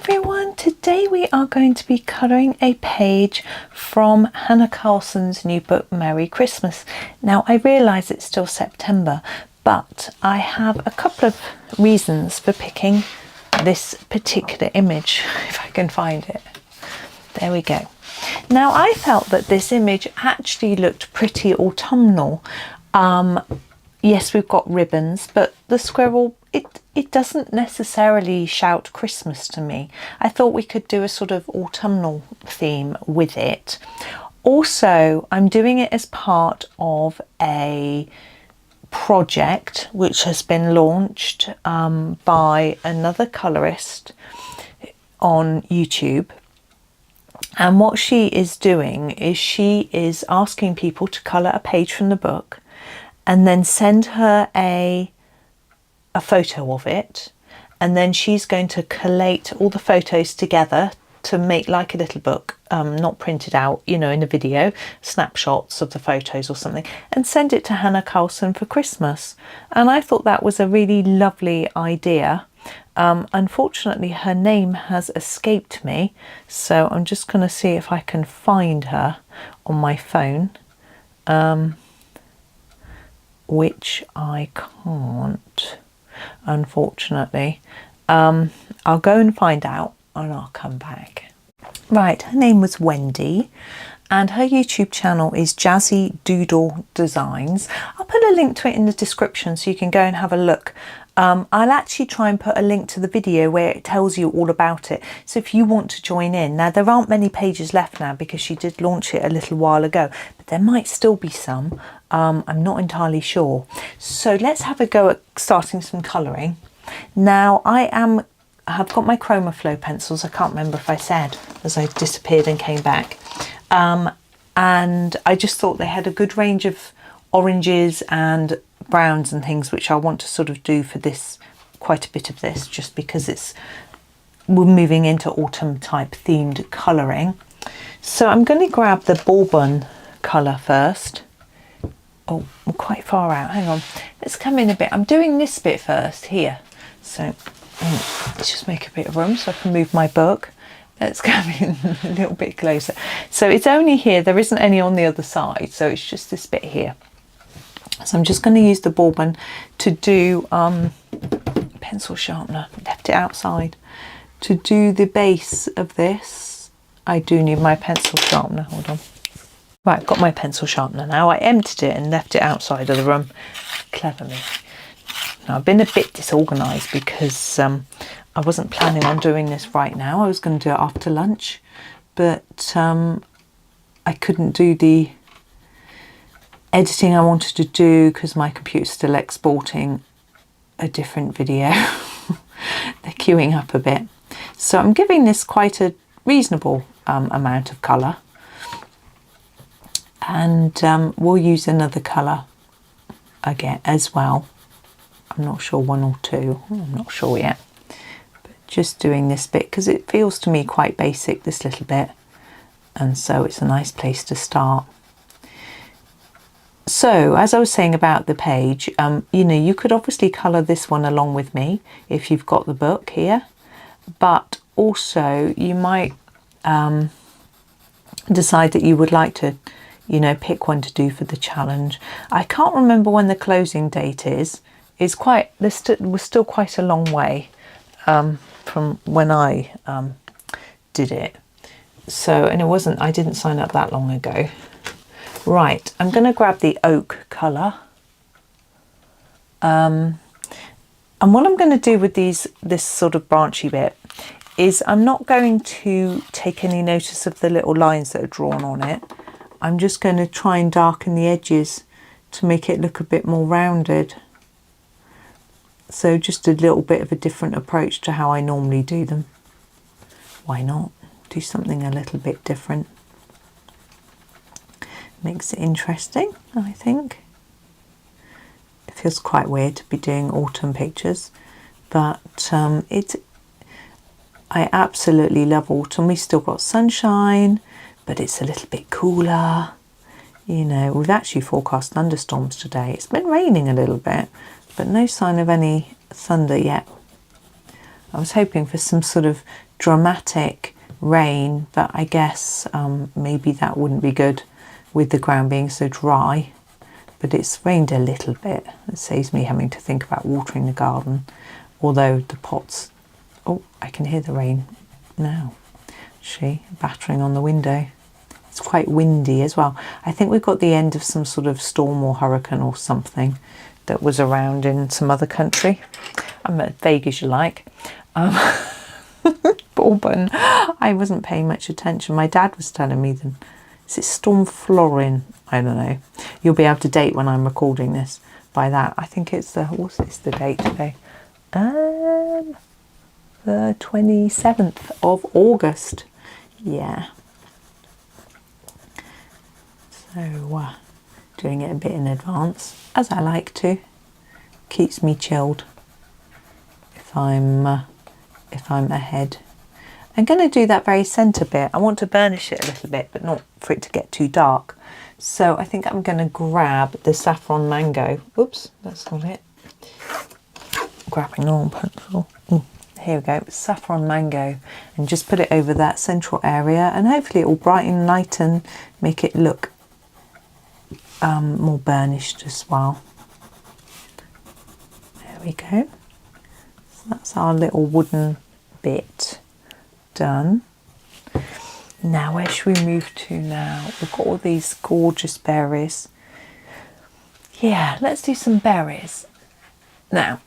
everyone, today we are going to be colouring a page from Hanna Karlzon's new book Merry Christmas. Now I realise it's still September, but I have a couple of reasons for picking this particular image, if I can find it. There we go. Now I felt that this image actually looked pretty autumnal. Yes, we've got ribbons, but the squirrel, it doesn't necessarily shout Christmas to me. I thought we could do a sort of autumnal theme with it. Also, I'm doing it as part of a project which has been launched by another colourist on YouTube. And what she is doing is she is asking people to colour a page from the book and then send her a photo of it, and then she's going to collate all the photos together to make like a little book, not printed out, you know, in a video, snapshots of the photos or something, and send it to Hanna Karlzon for Christmas. And I thought that was a really lovely idea. Unfortunately, her name has escaped me, so I'm just going to see if I can find her on my phone, which I can't, unfortunately. I'll go and find out and I'll come back. Right, her name was Wendy and her YouTube channel is Jazzy Doodle Designs. I'll put a link to it in the description so you can go and have a look. I'll actually try and put a link to the video where it tells you all about it. So if you want to join in. Now there aren't many pages left now because she did launch it a little while ago, but there might still be some. I'm not entirely sure. So let's have a go at starting some colouring. Now I have got my Chromaflow pencils. I can't remember if I said as I disappeared and came back. And I just thought they had a good range of oranges and browns and things, which I want to sort of do for this, quite a bit of this, just because we're moving into autumn type themed colouring. So I'm going to grab the bourbon colour first. Oh, we're quite far out, hang on, let's come in a bit. I'm doing this bit first here, so let's just make a bit of room so I can move my book. Let's come in a little bit closer. So it's only here, there isn't any on the other side, so it's just this bit here. So I'm just going to use the bourbon to do pencil sharpener, left it outside. To do the base of this, I do need my pencil sharpener, hold on. Right, got my pencil sharpener now. I emptied it and left it outside of the room. Clever me. Now I've been a bit disorganised because I wasn't planning on doing this right now. I was going to do it after lunch, but I couldn't do the editing I wanted to do because my computer's still exporting a different video. They're queuing up a bit. So I'm giving this quite a reasonable amount of colour. And we'll use another colour again as well. I'm not sure, one or two, I'm not sure yet. But just doing this bit because it feels to me quite basic, this little bit. And so it's a nice place to start. So as I was saying about the page, you know, you could obviously colour this one along with me if you've got the book here. But also you might decide that you would like to, you know, pick one to do for the challenge. I can't remember when the closing date is. It's quite, was still quite a long way from when I did it. So, and it wasn't, I didn't sign up that long ago. Right, I'm going to grab the oak colour. And what I'm going to do with this sort of branchy bit is I'm not going to take any notice of the little lines that are drawn on it. I'm just going to try and darken the edges to make it look a bit more rounded. So just a little bit of a different approach to how I normally do them. Why not? Do something a little bit different. Makes it interesting, I think. It feels quite weird to be doing autumn pictures, but I absolutely love autumn. We've still got sunshine, but it's a little bit cooler. You know, we've actually forecast thunderstorms today. It's been raining a little bit, but no sign of any thunder yet. I was hoping for some sort of dramatic rain, but I guess maybe that wouldn't be good with the ground being so dry. But it's rained a little bit. It saves me having to think about watering the garden, although the pots, oh, I can hear the rain now, actually, battering on the window. It's quite windy as well. I think we've got the end of some sort of storm or hurricane or something that was around in some other country. I'm as vague as you like. Bourbon, I wasn't paying much attention. My dad was telling me that, is it Storm Florin? I don't know. You'll be able to date when I'm recording this by that. I think it's the, what's the date today? The 27th of August. Yeah. So doing it a bit in advance, as I like to. Keeps me chilled if I'm ahead. I'm going to do that very centre bit. I want to burnish it a little bit, but not for it to get too dark. So I think I'm going to grab the saffron mango. Oops, that's not it. Grabbing the wrong pencil. Here we go, saffron mango, and just put it over that central area, and hopefully it will brighten, lighten, make it look more burnished as well. There we go. So that's our little wooden bit done. Now where should we move to now? We've got all these gorgeous berries. Yeah, let's do some berries. Now,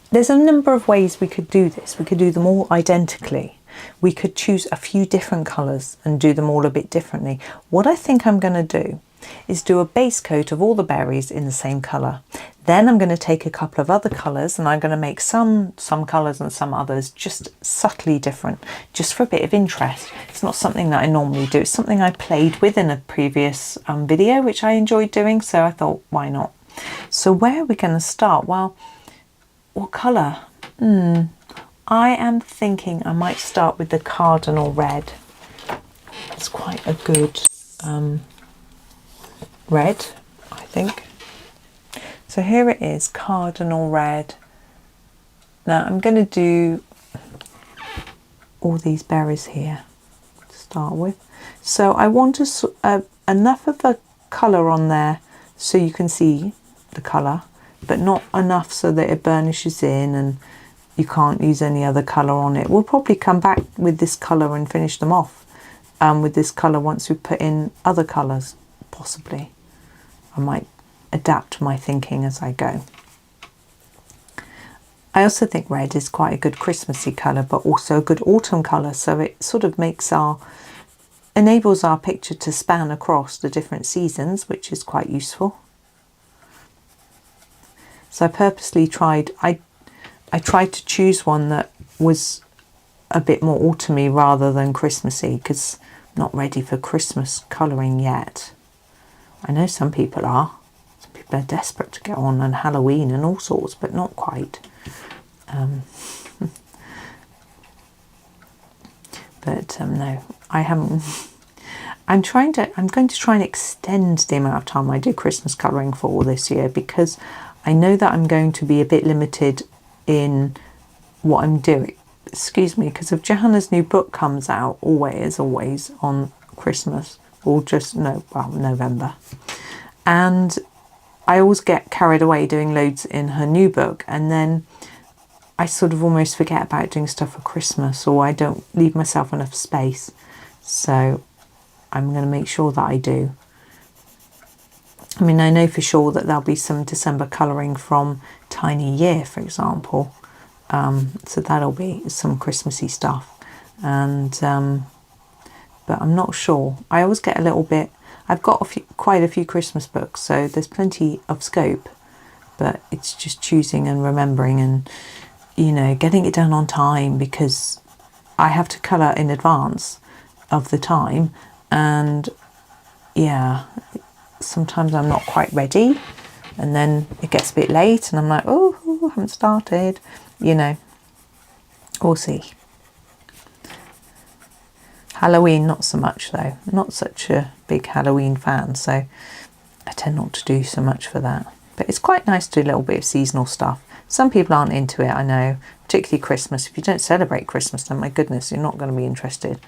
there's a number of ways we could do this. We could do them all identically. We could choose a few different colours and do them all a bit differently. What I think I'm going to do is do a base coat of all the berries in the same colour. Then I'm going to take a couple of other colours and I'm going to make some colours and some others just subtly different, just for a bit of interest. It's not something that I normally do. It's something I played with in a previous video, which I enjoyed doing, so I thought, why not? So where are we going to start? Well, what colour? I am thinking I might start with the cardinal red. It's quite a good red, I think. So here it is, cardinal red. Now I'm going to do all these berries here to start with. So I want enough of a colour on there so you can see the colour, but not enough so that it burnishes in and you can't use any other colour on it. We'll probably come back with this colour and finish them off with this colour once we put in other colours, possibly. I might adapt my thinking as I go. I also think red is quite a good Christmassy colour, but also a good autumn colour, so it sort of enables our picture to span across the different seasons, which is quite useful. So I purposely tried, I tried to choose one that was a bit more autumny rather than Christmassy, because I'm not ready for Christmas colouring yet. I know some people are. Some people are desperate to get on, and Halloween and all sorts, but not quite. No, I haven't. I'm going to try and extend the amount of time I do Christmas colouring for this year, because I know that I'm going to be a bit limited in what I'm doing. Excuse me, because if Johanna's new book comes out always on Christmas, or just November, and I always get carried away doing loads in her new book, and then I sort of almost forget about doing stuff for Christmas, or I don't leave myself enough space. So I'm going to make sure that I do. I mean, I know for sure that there'll be some December colouring from Tiny Year, for example. So that'll be some Christmassy stuff. And but I'm not sure. I always get a little bit. I've got quite a few Christmas books, so there's plenty of scope. But it's just choosing and remembering and, you know, getting it done on time, because I have to colour in advance of the time, and yeah, sometimes I'm not quite ready, and then it gets a bit late and I'm like, oh, I haven't started, you know. We'll see. Halloween, not so much though. I'm not such a big Halloween fan, so I tend not to do so much for that. But it's quite nice to do a little bit of seasonal stuff. Some people aren't into it, I know, particularly Christmas. If you don't celebrate Christmas, then my goodness, you're not going to be interested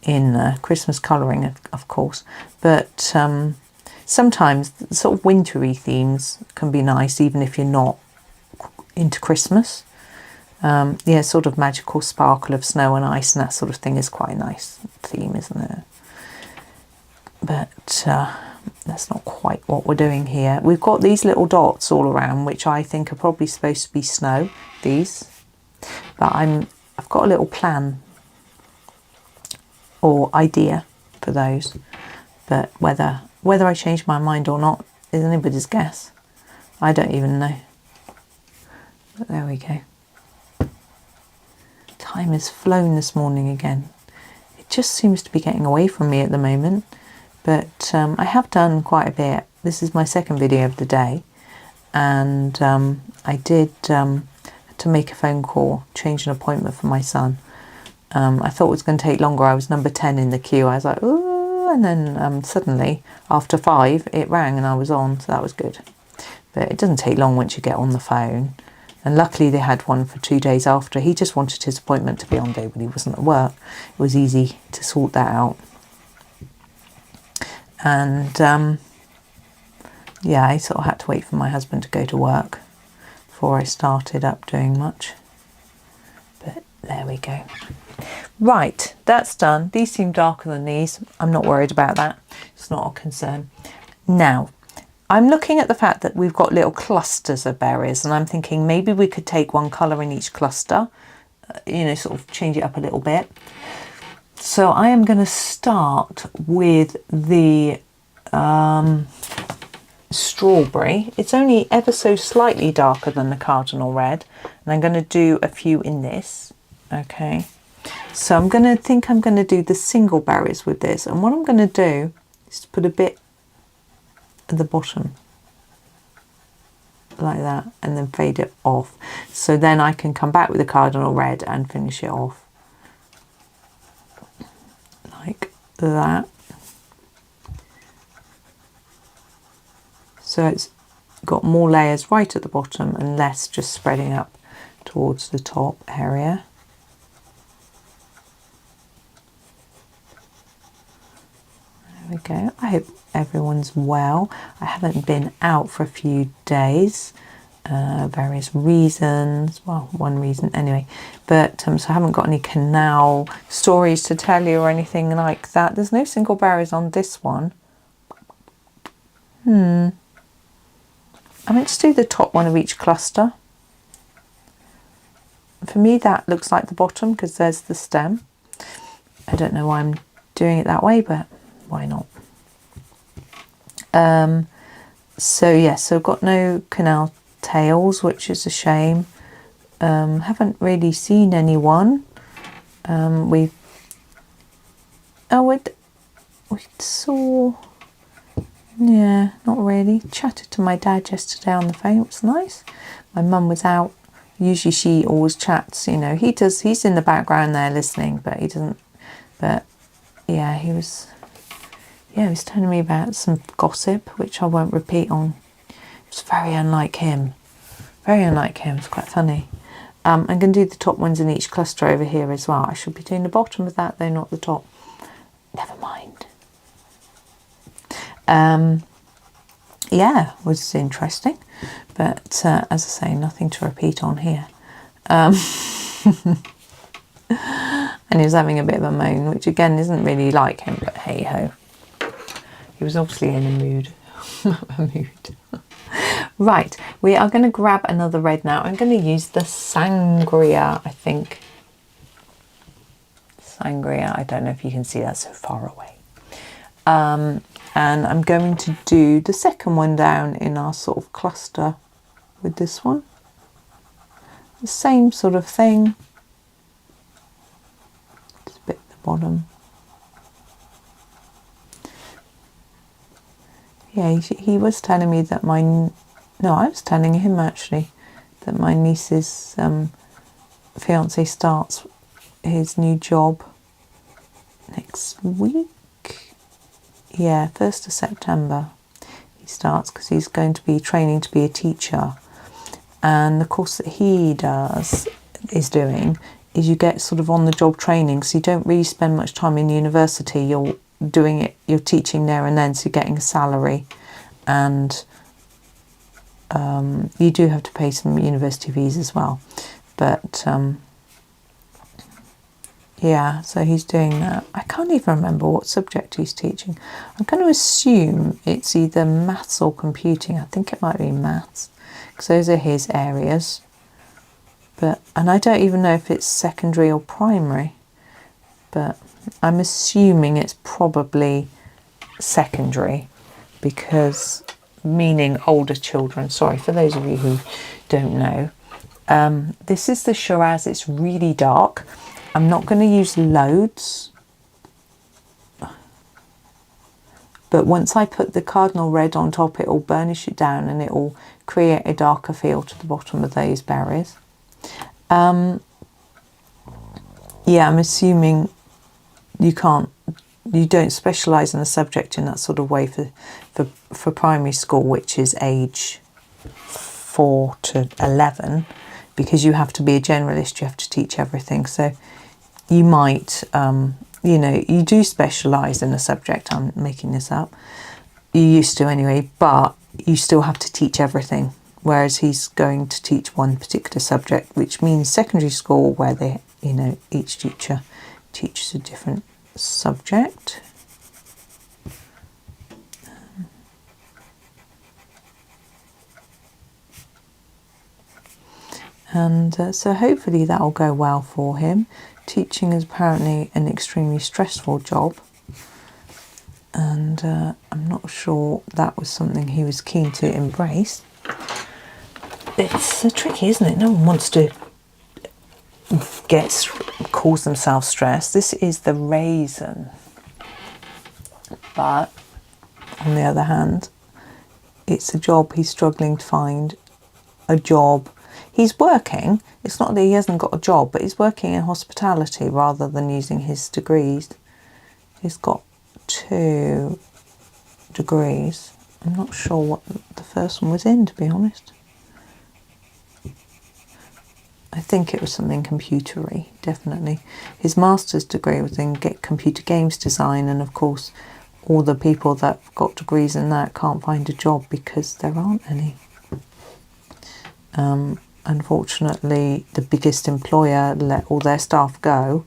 in Christmas colouring, of course. But sometimes sort of wintry themes can be nice, even if you're not into Christmas. Yeah, sort of magical sparkle of snow and ice and that sort of thing is quite a nice theme, isn't it? But that's not quite what we're doing here. We've got these little dots all around, which I think are probably supposed to be snow, these. But I've got a little plan or idea for those. But whether I change my mind or not is anybody's guess. I don't even know. But there we go. Time has flown this morning again. It just seems to be getting away from me at the moment. But I have done quite a bit. This is my second video of the day. And I did have to make a phone call, change an appointment for my son. I thought it was going to take longer. I was number 10 in the queue. I was like, ooh, and then suddenly, after 5, it rang and I was on, so that was good. But it doesn't take long once you get on the phone. And luckily they had one for 2 days after. He just wanted his appointment to be on day when he wasn't at work. It was easy to sort that out. And yeah, I sort of had to wait for my husband to go to work before I started up doing much. But there we go. Right, that's done. These seem darker than these. I'm not worried about that. It's not a concern. Now, I'm looking at the fact that we've got little clusters of berries, and I'm thinking maybe we could take one colour in each cluster, you know, sort of change it up a little bit. So I am going to start with the strawberry. It's only ever so slightly darker than the cardinal red, and I'm going to do a few in this. Okay, so I'm going to do the single berries with this, and what I'm going to do is to put a bit at the bottom like that and then fade it off, so then I can come back with the cardinal red and finish it off like that. So it's got more layers right at the bottom and less just spreading up towards the top area. There we go. I hope everyone's well. I haven't been out for a few days, various reasons. Well, one reason anyway. But so I haven't got any canal stories to tell you or anything like that. There's no single berries on this one. I meant to do the top one of each cluster. For me, that looks like the bottom because there's the stem. I don't know why I'm doing it that way, but why not? So yeah, so I've got no canal tails, which is a shame. Haven't really seen anyone. We saw, yeah, not really. Chatted to my dad yesterday on the phone. It was nice. My mum was out. Usually she always chats, you know. He's in the background there listening, but he doesn't. But yeah, he was telling me about some gossip, which I won't repeat on. It's very unlike him. Very unlike him. It's quite funny. I'm going to do the top ones in each cluster over here as well. I should be doing the bottom of that though, not the top. Never mind. Yeah, was interesting. But as I say, nothing to repeat on here. And he was having a bit of a moan, which again isn't really like him, but hey ho. He was obviously in a mood. Right, we are going to grab another red now. I'm going to use the sangria, I think. Sangria, I don't know if you can see that so far away. And I'm going to do the second one down in our sort of cluster with this one. The same sort of thing. Just a bit at the bottom. Yeah, he was telling me that I was telling him actually that my niece's fiance starts his new job next week. Yeah, 1st of September. he starts, because he's going to be training to be a teacher. And the course that he is doing is you get sort of on the job training, so you don't really spend much time in university. You're doing it, you're teaching there and then, so you're getting a salary, and you do have to pay some university fees as well. But yeah, so he's doing that. I can't even remember what subject he's teaching. I'm going to assume it's either maths or computing. I think it might be maths, because those are his areas. And I don't even know if it's secondary or primary, but I'm assuming it's probably secondary, because meaning older children. Sorry, for those of you who don't know. This is the Shiraz. It's really dark. I'm not going to use loads, but once I put the cardinal red on top, it will burnish it down and it will create a darker feel to the bottom of those berries. Yeah, I'm assuming you don't specialise in a subject in that sort of way for primary school, which is age 4 to 11, because you have to be a generalist, you have to teach everything. So you might, you do specialise in a subject. I'm making this up. You used to anyway, but you still have to teach everything. Whereas he's going to teach one particular subject, which means secondary school, where they, each teacher teaches a different subject. And so hopefully that will go well for him. Teaching is apparently an extremely stressful job, and I'm not sure that was something he was keen to embrace. It's tricky, isn't it? No one wants to cause themselves stress. This is the raisin, but on the other hand, it's a job he's struggling to find. A job. He's working. It's not that he hasn't got a job, but he's working in hospitality rather than using his degrees. He's got 2 degrees. I'm not sure what the first one was in, to be honest. I think it was something computery, definitely. His master's degree was in computer games design, and of course all the people that have got degrees in that can't find a job because there aren't any. Unfortunately, the biggest employer let all their staff go,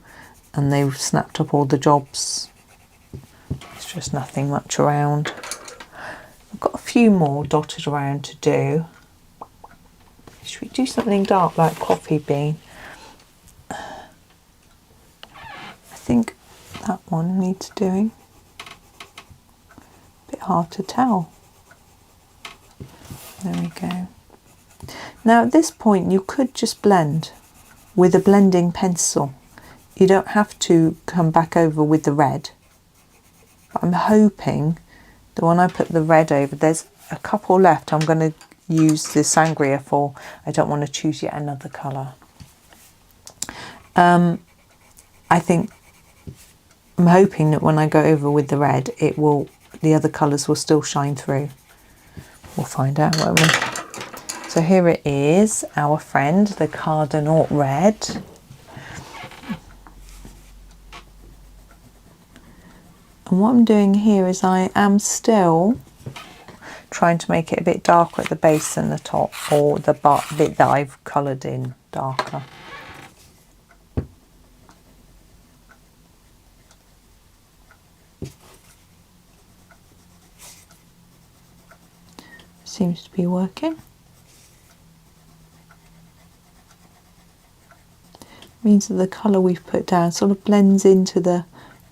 and they snapped up all the jobs. There's just nothing much around. I've got a few more dotted around to do. Should we do something dark like coffee bean? I think that one needs doing. A bit hard to tell. There we go. Now at this point you could just blend with a blending pencil. You don't have to come back over with the red. But I'm hoping that when I put the red over, there's a couple left I'm going to use the sangria for. I don't want to choose yet another colour. I'm hoping that when I go over with the red, the other colours will still shine through. We'll find out, won't we? So here it is, our friend, the cardinal red. And what I'm doing here is I am still trying to make it a bit darker at the base than the top, or the bit that I've coloured in darker. Seems to be working. Means that the colour we've put down sort of blends into the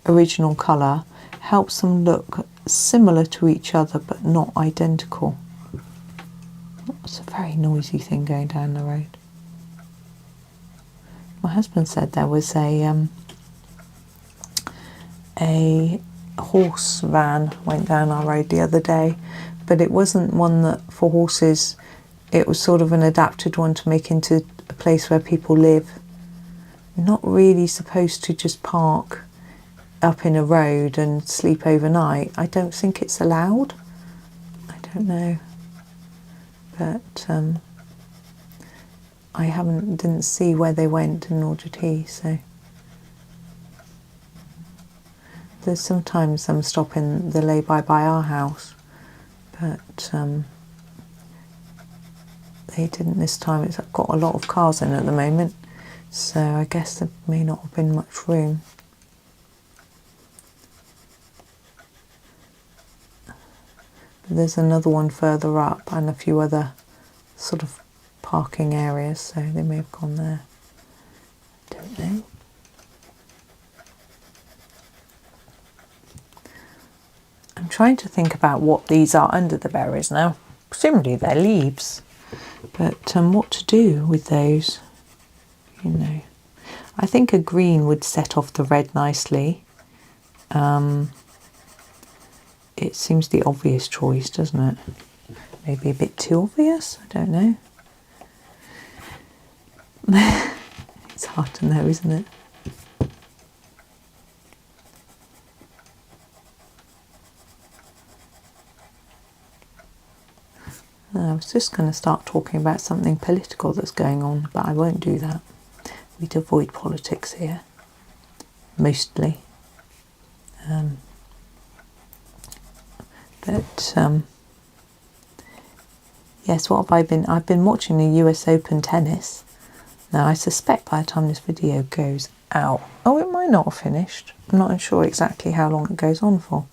original colour, helps them look similar to each other but not identical. It's a very noisy thing going down the road. My husband said there was a horse van went down our road the other day, but it wasn't one that for horses. It was sort of an adapted one to make into a place where people live. Not really supposed to just park up in a road and sleep overnight. I don't think it's allowed. I don't don't know, but I didn't see where they went, and nor did he. So there's sometimes them stopping the lay-by by our house, but they didn't this time. It's got a lot of cars in at the moment, so I guess there may not have been much room. There's another one further up and a few other sort of parking areas, so they may have gone there. Don't know. I'm trying to think about what these are under the berries now. Presumably they're leaves, but what to do with those, you know. I think a green would set off the red nicely. It seems the obvious choice, doesn't it? Maybe a bit too obvious, I don't know. It's hard to know, isn't it? I was just going to start talking about something political that's going on, but I won't do that. We'd avoid politics here, mostly. Yes, what have I been? I've been watching the US Open tennis. Now, I suspect by the time this video goes out, oh, it might not have finished. I'm not sure exactly how long it goes on for.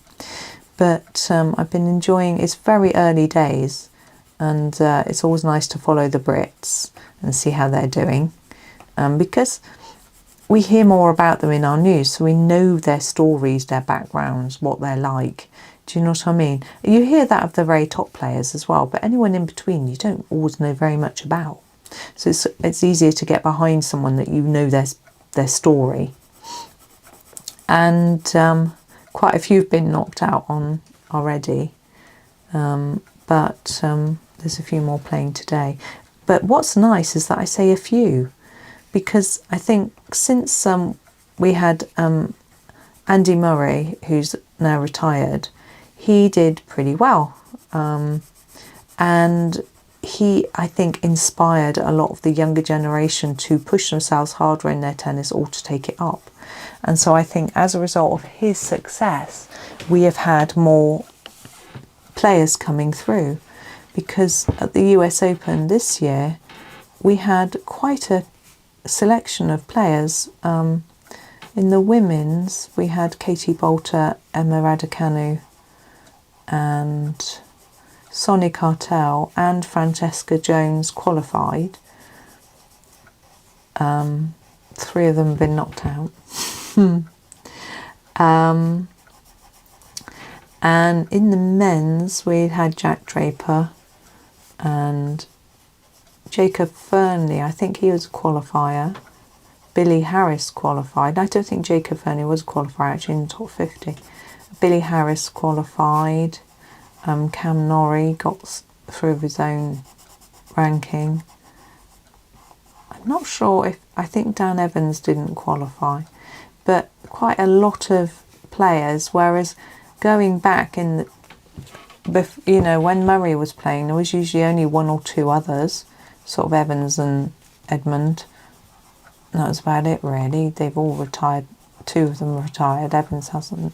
But I've been enjoying, it's very early days, and it's always nice to follow the Brits and see how they're doing. Because we hear more about them in our news, so we know their stories, their backgrounds, what they're like. Do you know what I mean? You hear that of the very top players as well, but anyone in between you don't always know very much about. So it's easier to get behind someone that you know their story. And quite a few have been knocked out on already, but there's a few more playing today. But what's nice is that I say a few, because I think since we had Andy Murray, who's now retired, he did pretty well, and he, I think, inspired a lot of the younger generation to push themselves harder in their tennis or to take it up. And so I think as a result of his success, we have had more players coming through, because at the US Open this year we had quite a selection of players. In the women's we had Katie Bolter, Emma Raducanu and Sonny Cartel and Francesca Jones qualified. 3 of them have been knocked out. And in the men's we had Jack Draper and Jacob Fernley. I think he was a qualifier. Billy Harris qualified. I don't think Jacob Fernley was a qualifier actually in the top 50. Billy Harris qualified. Cam Norrie got through his own ranking. I'm not sure if, I think Dan Evans didn't qualify, but quite a lot of players, whereas going back in the, you know, when Murray was playing, there was usually only 1 or 2 others, sort of Evans and Edmund. That was about it really. They've all retired. 2 of them retired, Evans hasn't.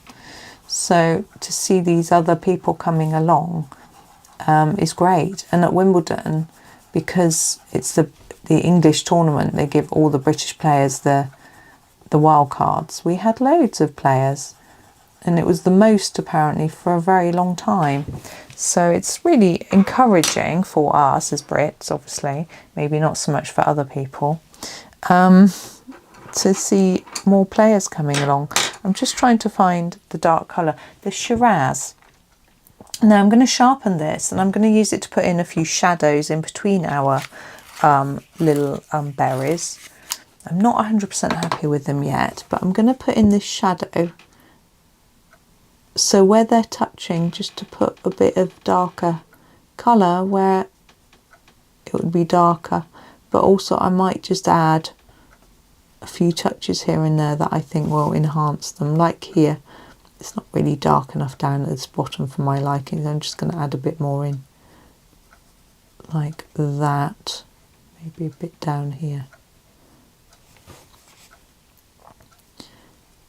So to see these other people coming along is great. And at Wimbledon, because it's the English tournament, they give all the British players the wild cards. We had loads of players, and it was the most apparently for a very long time. So it's really encouraging for us as Brits, obviously, maybe not so much for other people, to see more players coming along. I'm just trying to find the dark colour, the Shiraz. Now I'm going to sharpen this, and I'm going to use it to put in a few shadows in between our little berries. I'm not 100% happy with them yet, but I'm going to put in this shadow, so where they're touching, just to put a bit of darker colour where it would be darker, but also I might just add a few touches here and there that I think will enhance them, like here It's not really dark enough down at this bottom for my liking. I'm just going to add a bit more in, like that. Maybe a bit down here.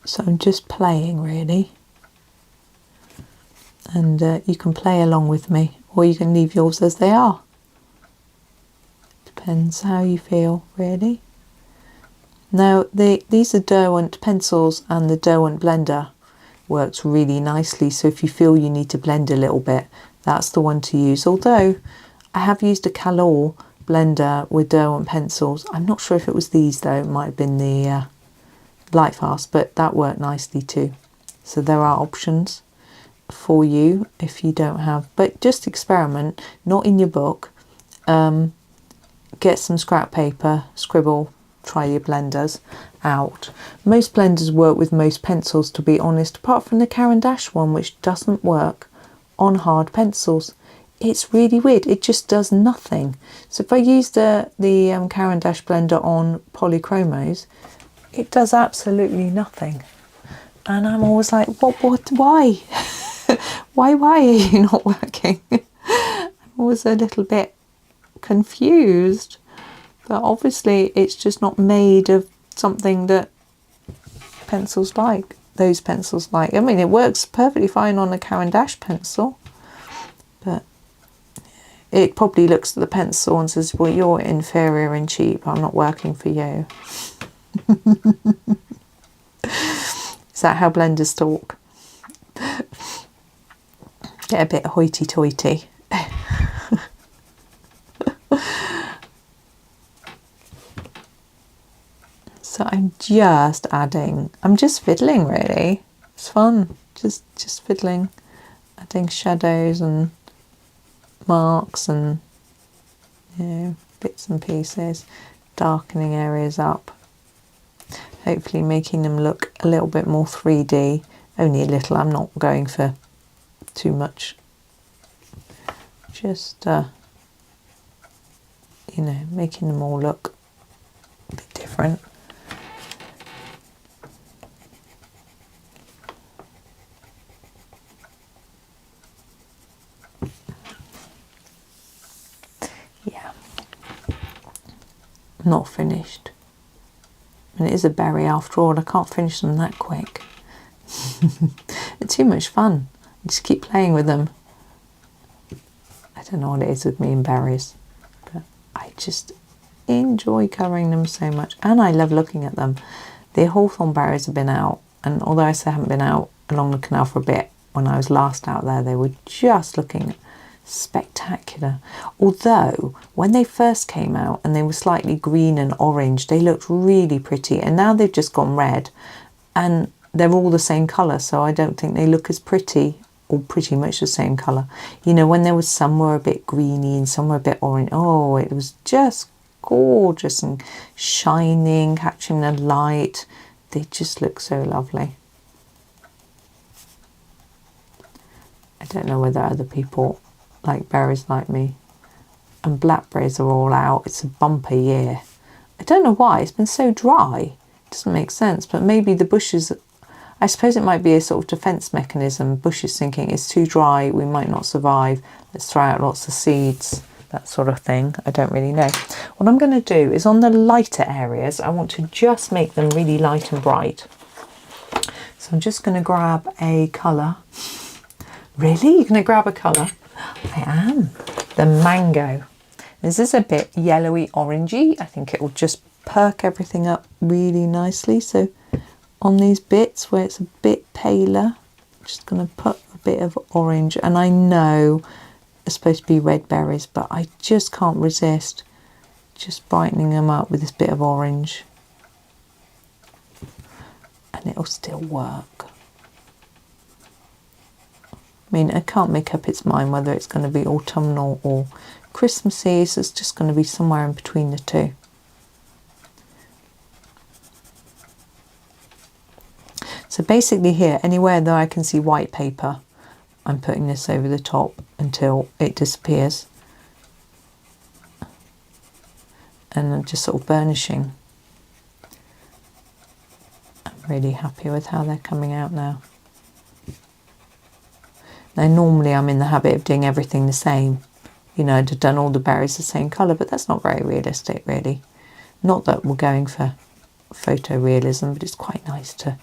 So I'm just playing really. And you can play along with me, or you can leave yours as they are. Depends how you feel, really. Now, these are Derwent pencils, and the Derwent blender works really nicely. So if you feel you need to blend a little bit, that's the one to use. Although I have used a Calor blender with Derwent pencils. I'm not sure if it was these though. It might have been the Lightfast, but that worked nicely too. So there are options for you if you don't have, but just experiment, not in your book. Get some scrap paper, scribble, try your blenders out. Most blenders work with most pencils, to be honest, apart from the Caran d'Ache one, which doesn't work on hard pencils. It's really weird, it just does nothing. So if I use the Caran d'Ache blender on polychromos, it does absolutely nothing. And I'm always like, why? why are you not working? I'm always a little bit confused, but obviously it's just not made of something that pencils like, those pencils like. I mean, it works perfectly fine on a Caran d'Ache pencil, but it probably looks at the pencil and says, well, you're inferior and cheap, I'm not working for you. Is that how blenders talk? Get a bit hoity-toity. So I'm just adding, I'm just fiddling really. It's fun, just fiddling, adding shadows and marks and, you know, bits and pieces, darkening areas up. Hopefully making them look a little bit more 3D, only a little. I'm not going for too much. Just, you know, making them all look a bit different. Yeah, not finished. And it is a berry after all. I can't finish them that quick. It's too much fun. I just keep playing with them. I don't know what it is with me and berries, but I just enjoy covering them so much, and I love looking at them. The hawthorn berries have been out, and although I say I haven't been out along the canal for a bit, when I was last out there they were just looking spectacular. Although when they first came out and they were slightly green and orange, they looked really pretty, and now they've just gone red and they're all the same colour, so I don't think they look as pretty, or pretty much the same colour. You know, when there was some were a bit greeny and some were a bit orange, oh, it was just gorgeous and shining, catching the light. They just look so lovely. I don't know whether other people like berries like me. And blackberries are all out. It's a bumper year. I don't know why. It's been so dry. It doesn't make sense. But maybe the bushes, I suppose it might be a sort of defence mechanism. Bushes thinking it's too dry, we might not survive. Let's throw out lots of seeds. That sort of thing. I don't really know. What I'm going to do is on the lighter areas, I want to just make them really light and bright. So I'm just going to grab a colour. Really? You're going to grab a colour? I am. The mango. This is a bit yellowy orangey. I think it will just perk everything up really nicely. So on these bits where it's a bit paler, I'm just going to put a bit of orange. And I know it's supposed to be red berries, but I just can't resist just brightening them up with this bit of orange. And it'll still work. I mean, I can't make up its mind whether it's going to be autumnal or Christmassy, so it's just going to be somewhere in between the two. So basically here, anywhere that I can see white paper, I'm putting this over the top until it disappears. And I'm just sort of burnishing. I'm really happy with how they're coming out now. Now normally I'm in the habit of doing everything the same. You know, I'd have done all the berries the same colour, but that's not very realistic really. Not that we're going for photorealism, but it's quite nice to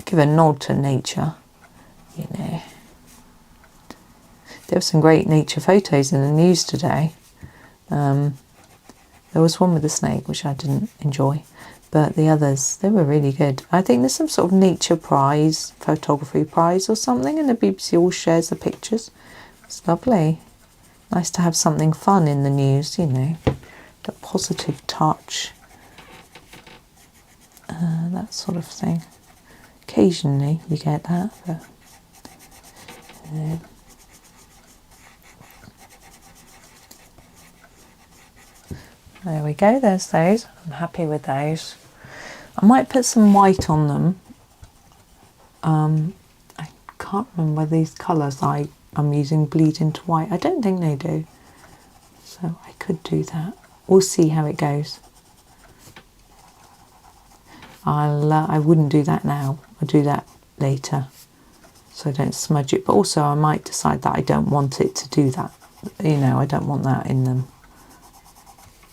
give a nod to nature, you know. There were some great nature photos in the news today. There was one with a snake, which I didn't enjoy, but the others, they were really good. I think there's some sort of nature prize, photography prize or something, and the BBC all shares the pictures. It's lovely. Nice to have something fun in the news, you know, a positive touch, that sort of thing. Occasionally you get that, but there we go, there's those. I'm happy with those. I might put some white on them. I can't remember whether these colours I'm using bleed into white. I don't think they do. So I could do that. We'll see how it goes. I wouldn't do that now. I'll do that later so I don't smudge it. But also I might decide that I don't want it to do that. You know, I don't want that in them.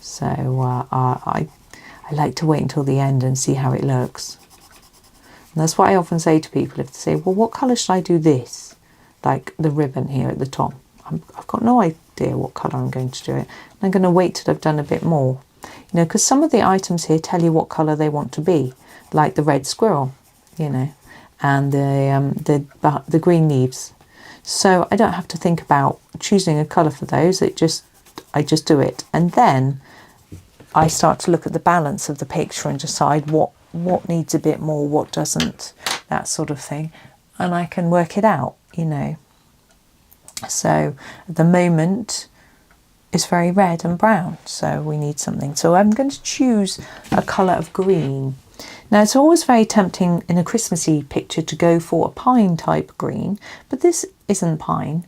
So I like to wait until the end and see how it looks. And that's what I often say to people if they say, well, what colour should I do this? Like the ribbon here at the top. I've got no idea what colour I'm going to do it. I'm going to wait till I've done a bit more. You know, because some of the items here tell you what colour they want to be. Like the red squirrel, you know, and the green leaves. So I don't have to think about choosing a colour for those. I just do it. And then I start to look at the balance of the picture and decide what needs a bit more, what doesn't, that sort of thing. And I can work it out, you know. So at the moment it's very red and brown, so we need something. So I'm going to choose a colour of green. Now it's always very tempting in a Christmassy picture to go for a pine type green, but this isn't pine.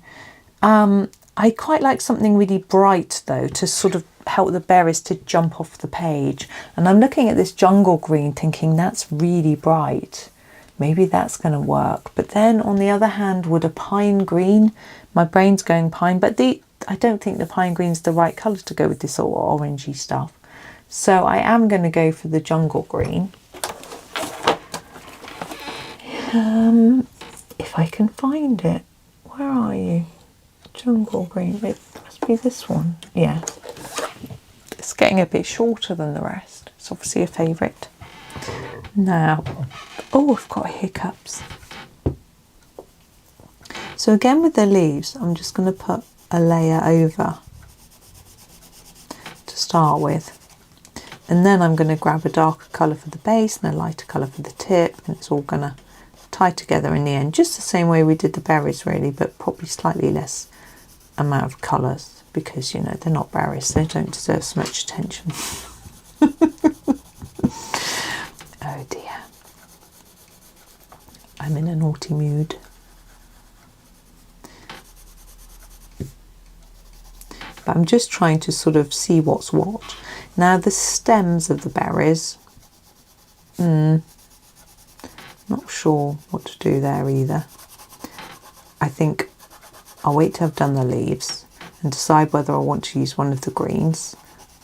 I quite like something really bright though, to sort of help the berries to jump off the page. And I'm looking at this jungle green thinking that's really bright. Maybe that's going to work. But then on the other hand, would a pine green, my brain's going pine, but I don't think the pine green's the right colour to go with this sort of orangey stuff. So I am going to go for the jungle green. If I can find it. Where are you? Jungle green. It must be this one. Yeah. It's getting a bit shorter than the rest. It's obviously a favourite. Now, oh, I've got hiccups. So again with the leaves, I'm just going to put a layer over to start with. And then I'm going to grab a darker colour for the base and a lighter colour for the tip, and it's all going to tie together in the end, just the same way we did the berries really, but probably slightly less amount of colours because, you know, they're not berries, they don't deserve so much attention. Oh dear, I'm in a naughty mood. But I'm just trying to sort of see what's what. Now the stems of the berries, not sure what to do there either. I think I'll wait till I've done the leaves and decide whether I want to use one of the greens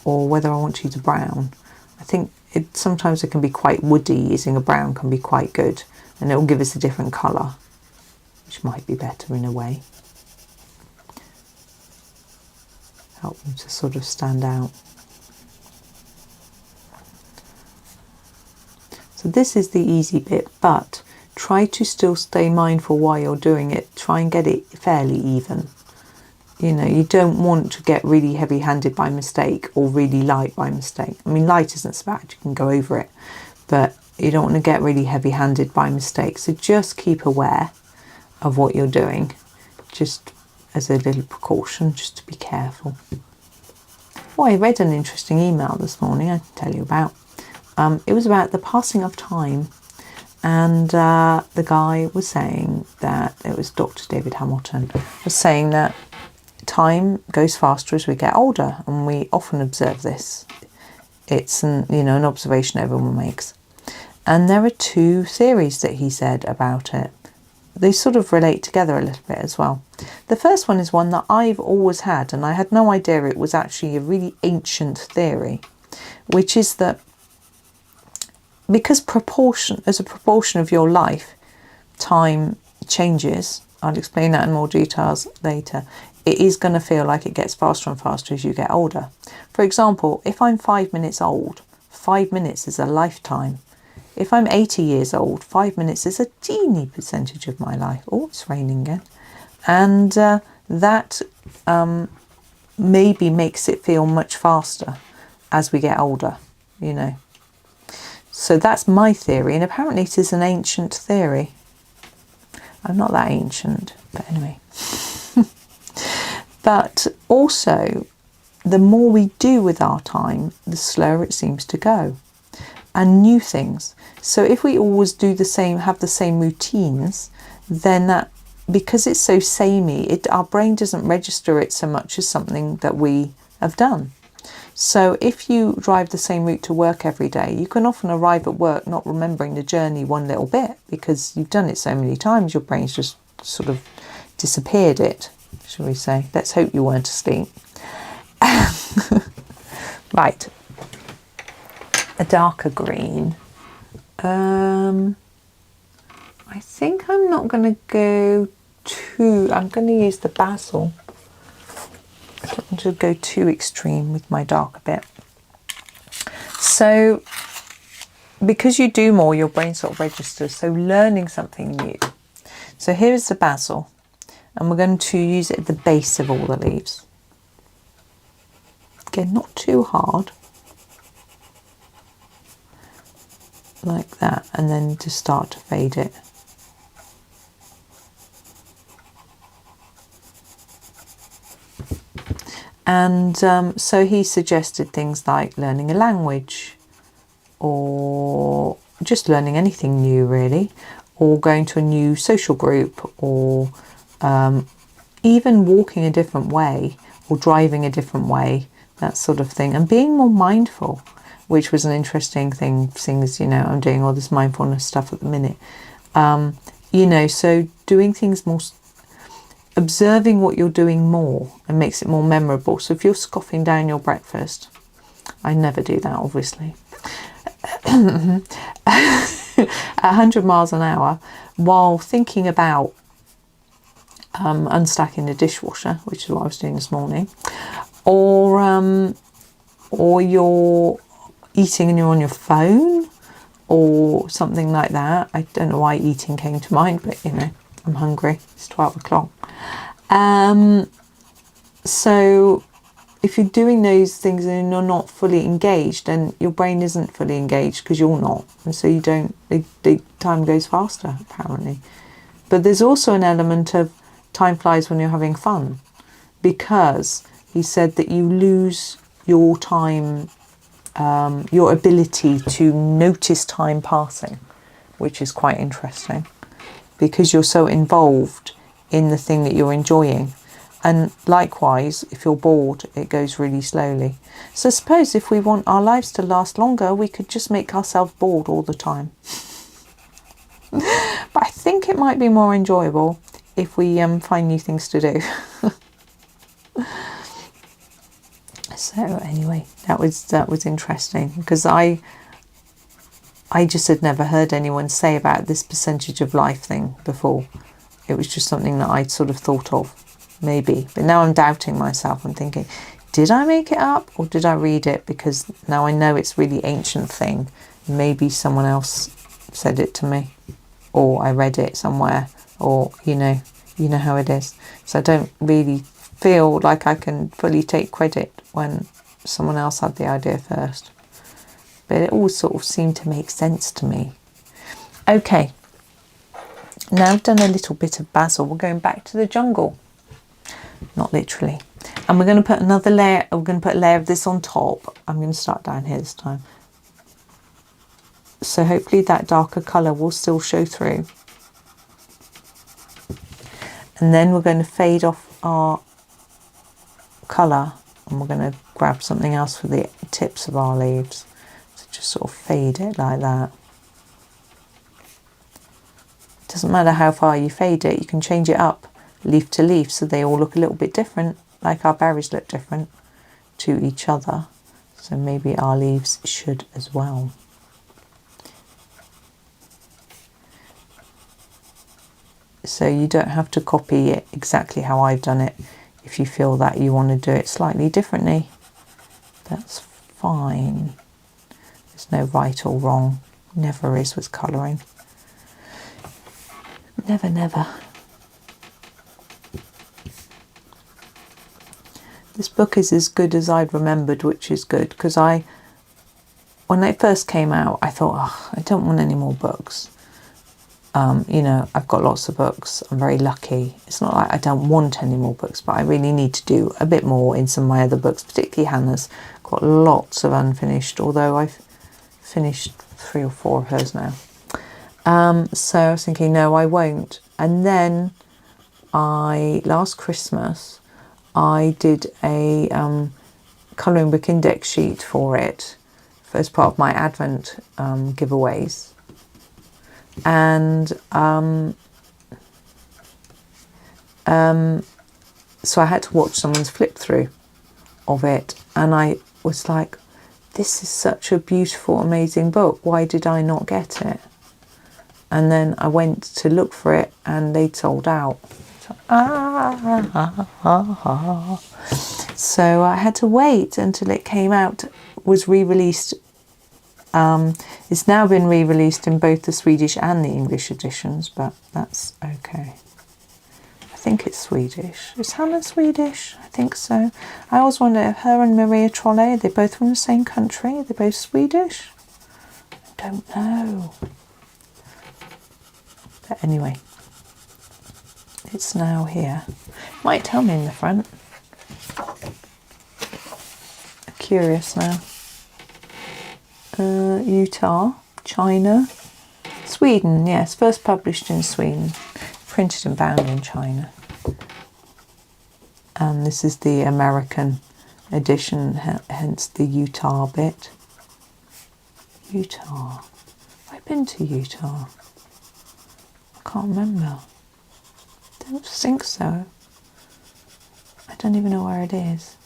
or whether I want to use a brown. I think sometimes it can be quite woody. Using a brown can be quite good and it will give us a different colour, which might be better in a way. Help them to sort of stand out. So this is the easy bit, but try to still stay mindful while you're doing it. Try and get it fairly even. You know, you don't want to get really heavy-handed by mistake or really light by mistake. I mean, light isn't so bad, you can go over it, but you don't want to get really heavy-handed by mistake. So just keep aware of what you're doing, just as a little precaution, just to be careful. Oh, I read an interesting email this morning I can tell you about. It was about the passing of time, and the guy was saying that, it was Dr. David Hamilton, was saying that time goes faster as we get older, and we often observe this. It's an observation everyone makes. And there are two theories that he said about it. they sort of relate together a little bit as well. The first one is one that I've always had, and I had no idea it was actually a really ancient theory, which is that because as a proportion of your life, time changes. I'll explain that in more details later. It is going to feel like it gets faster and faster as you get older. For example, if I'm 5 minutes old, 5 minutes is a lifetime. If I'm 80 years old, 5 minutes is a teeny percentage of my life. Oh, it's raining again. And that maybe makes it feel much faster as we get older, you know. So that's my theory, and apparently it is an ancient theory. I'm not that ancient, but anyway. But also, the more we do with our time, the slower it seems to go. And new things. So if we always do the same, have the same routines, then that, because it's so samey, our brain doesn't register it so much as something that we have done. So if you drive the same route to work every day, you can often arrive at work not remembering the journey one little bit because you've done it so many times, your brain's just sort of disappeared it, shall we say. Let's hope you weren't asleep. Right. A darker green. I think I'm not going to go I'm going to use the basil. I don't want to go too extreme with my darker bit. So, because you do more, your brain sort of registers. So, learning something new. So, here's the basil. And we're going to use it at the base of all the leaves. Again, not too hard. Like that. And then just start to fade it. And so he suggested things like learning a language, or just learning anything new really, or going to a new social group, or even walking a different way, or driving a different way, that sort of thing, and being more mindful, which was an interesting thing, seeing as, you know, I'm doing all this mindfulness stuff at the minute. You know, so doing things more, observing what you're doing more, and makes it more memorable. So if you're scoffing down your breakfast, I never do that obviously, at 100 miles an hour while thinking about unstacking the dishwasher, which is what I was doing this morning, or you're eating and you're on your phone or something like that. I don't know why eating came to mind, but you know, I'm hungry, it's 12 o'clock. So if you're doing those things and you're not fully engaged, then your brain isn't fully engaged because you're not, and so you don't, the time goes faster apparently. But there's also an element of time flies when you're having fun, because he said that you lose your time, your ability to notice time passing, which is quite interesting because you're so involved in the thing that you're enjoying. And likewise, if you're bored, it goes really slowly. So suppose if we want our lives to last longer, we could just make ourselves bored all the time. But I think it might be more enjoyable if we find new things to do. So anyway, that was interesting, because I just had never heard anyone say about this percentage of life thing before. It was just something that I'd sort of thought of, maybe. But now I'm doubting myself. I'm thinking, did I make it up or did I read it? Because now I know it's a really ancient thing. Maybe someone else said it to me, or I read it somewhere, or you know how it is. So I don't really feel like I can fully take credit when someone else had the idea first. But it all sort of seemed to make sense to me. Okay. Now I've done a little bit of basil, we're going back to the jungle. Not literally. And we're going to put another layer, we're going to put a layer of this on top. I'm going to start down here this time. So hopefully that darker colour will still show through. And then we're going to fade off our colour, and we're going to grab something else for the tips of our leaves. So just sort of fade it like that. doesn't matter how far you fade it, you can change it up leaf to leaf so they all look a little bit different, like our berries look different to each other. So maybe our leaves should as well. So you don't have to copy it exactly how I've done it. If you feel that you want to do it slightly differently, that's fine. There's no right or wrong. Never is with colouring. Never, never. This book is as good as I'd remembered, which is good, because when it first came out, I thought, oh, I don't want any more books. You know, I've got lots of books. I'm very lucky. It's not like I don't want any more books, but I really need to do a bit more in some of my other books, particularly Hannah's. Got lots of unfinished, although I've finished 3 or 4 of hers now. So I was thinking, no, I won't. And then last Christmas, I did a colouring book index sheet for it as part of my Advent giveaways. And so I had to watch someone's flip through of it, and I was like, this is such a beautiful, amazing book. Why did I not get it? And then I went to look for it and they'd sold out. So I had to wait until it came out, was re-released. It's now been re-released in both the Swedish and the English editions, but that's okay. I think it's Swedish. Is Hanna Swedish? I think so. I always wonder if her and Maria Trolle, are they both from the same country? Are they both Swedish? I don't know. But anyway, it's now here. Might tell me in the front. I'm curious now. Utah, China, Sweden, yes, first published in Sweden, printed and bound in China. And this is the American edition, hence the Utah bit. Utah. Have I been to Utah? I can't remember. Don't think so. I don't even know where it is.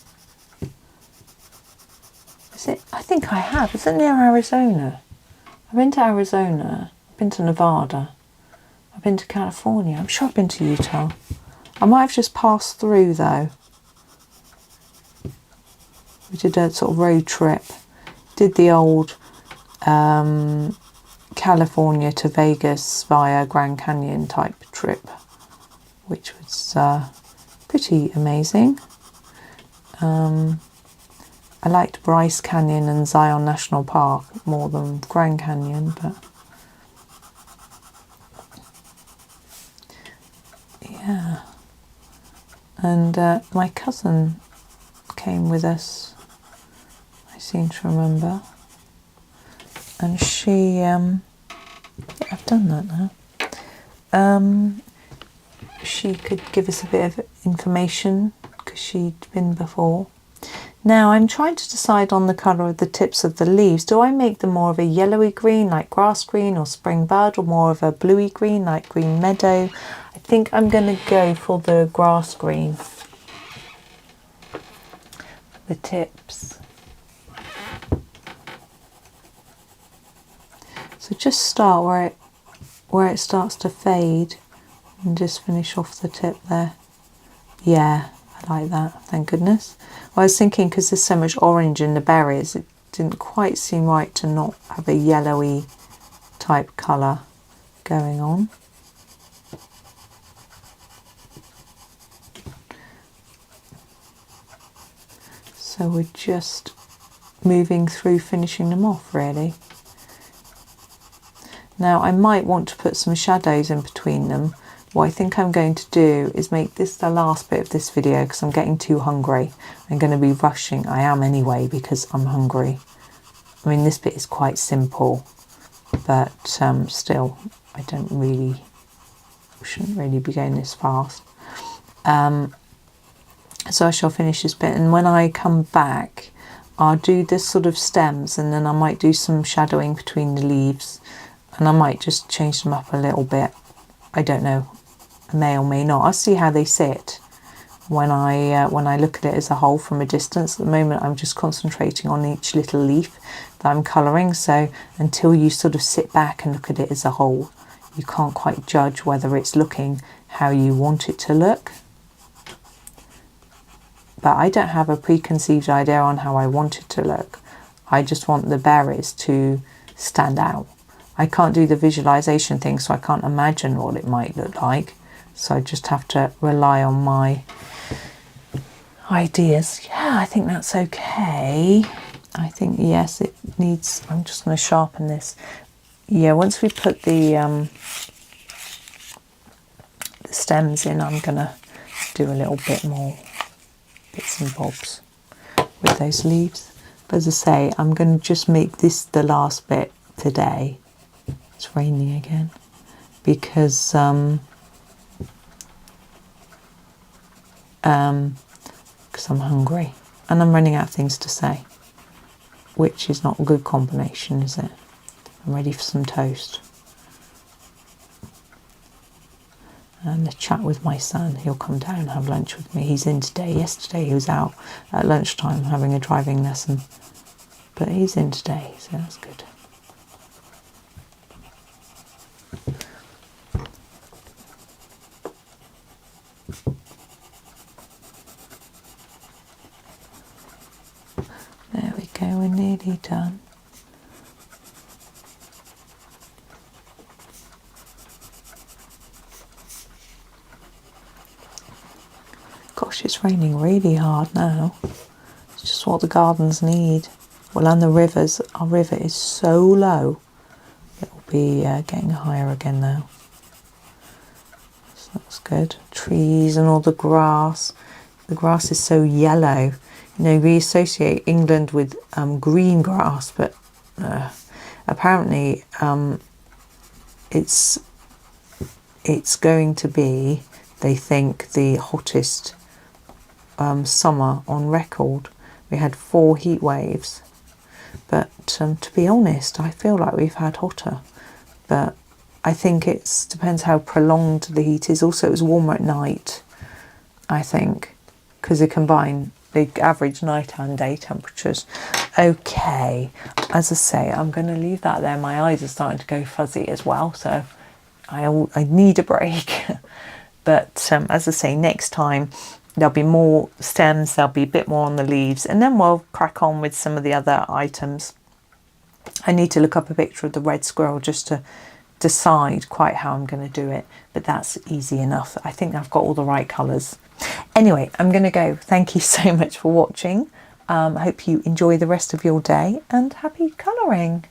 Is it? I think I have. Is it near Arizona? I've been to Arizona. I've been to Nevada. I've been to California. I'm sure I've been to Utah. I might have just passed through though. We did a sort of road trip. Did the old California to Vegas via Grand Canyon type trip, which was pretty amazing. I liked Bryce Canyon and Zion National Park more than Grand Canyon, but yeah. And my cousin came with us, I seem to remember, and she, yeah, I've done that now. She could give us a bit of information because she'd been before. Now I'm trying to decide on the colour of the tips of the leaves. Do I make them more of a yellowy green like grass green or spring bud, or more of a bluey green like green meadow? I think I'm going to go for the grass green for the tips. So just start where it starts to fade and just finish off the tip there. Yeah, I like that, thank goodness. Well, I was thinking, because there's so much orange in the berries, it didn't quite seem right to not have a yellowy type colour going on. So we're just moving through finishing them off really. Now I might want to put some shadows in between them. What I think I'm going to do is make this the last bit of this video because I'm getting too hungry. I'm going to be rushing. I am anyway because I'm hungry. I mean, this bit is quite simple, but still, I shouldn't really be going this fast. So I shall finish this bit, and when I come back, I'll do this sort of stems, and then I might do some shadowing between the leaves, and I might just change them up a little bit. I don't know, may or may not. I'll see how they sit when I look at it as a whole from a distance. At the moment I'm just concentrating on each little leaf that I'm colouring, so until you sort of sit back and look at it as a whole, you can't quite judge whether it's looking how you want it to look. But I don't have a preconceived idea on how I want it to look. I just want the berries to stand out. I can't do the visualization thing, so I can't imagine what it might look like. So I just have to rely on my ideas. Yeah, I think that's okay. I think, yes, it needs, I'm just going to sharpen this. Yeah, once we put the stems in, I'm going to do a little bit more bits and bobs with those leaves. But as I say, I'm going to just make this the last bit today. It's raining again because I'm hungry and I'm running out of things to say, which is not a good combination, is it? I'm ready for some toast and a chat with my son. He'll come down and have lunch with me. He's in today. Yesterday he was out at lunchtime having a driving lesson, but he's in today, so that's good. There we go, we're nearly done. Gosh, it's raining really hard now. It's just what the gardens need. Well, and the rivers, our river is so low. It'll be getting higher again now. So that's good. Trees and all the grass. The grass is so yellow. You know, we associate England with green grass, but apparently it's going to be, they think, the hottest summer on record. We had 4 heat waves, but to be honest, I feel like we've had hotter, but I think it depends how prolonged the heat is. Also, it was warmer at night, I think, because they average night and day temperatures. Okay, as I say, I'm going to leave that there. My eyes are starting to go fuzzy as well, so I need a break. But as I say, next time there'll be more stems, there'll be a bit more on the leaves, and then we'll crack on with some of the other items. I need to look up a picture of the red squirrel just to decide quite how I'm going to do it, but that's easy enough. I think I've got all the right colours. Anyway, I'm going to go. Thank you so much for watching. I hope you enjoy the rest of your day and happy colouring.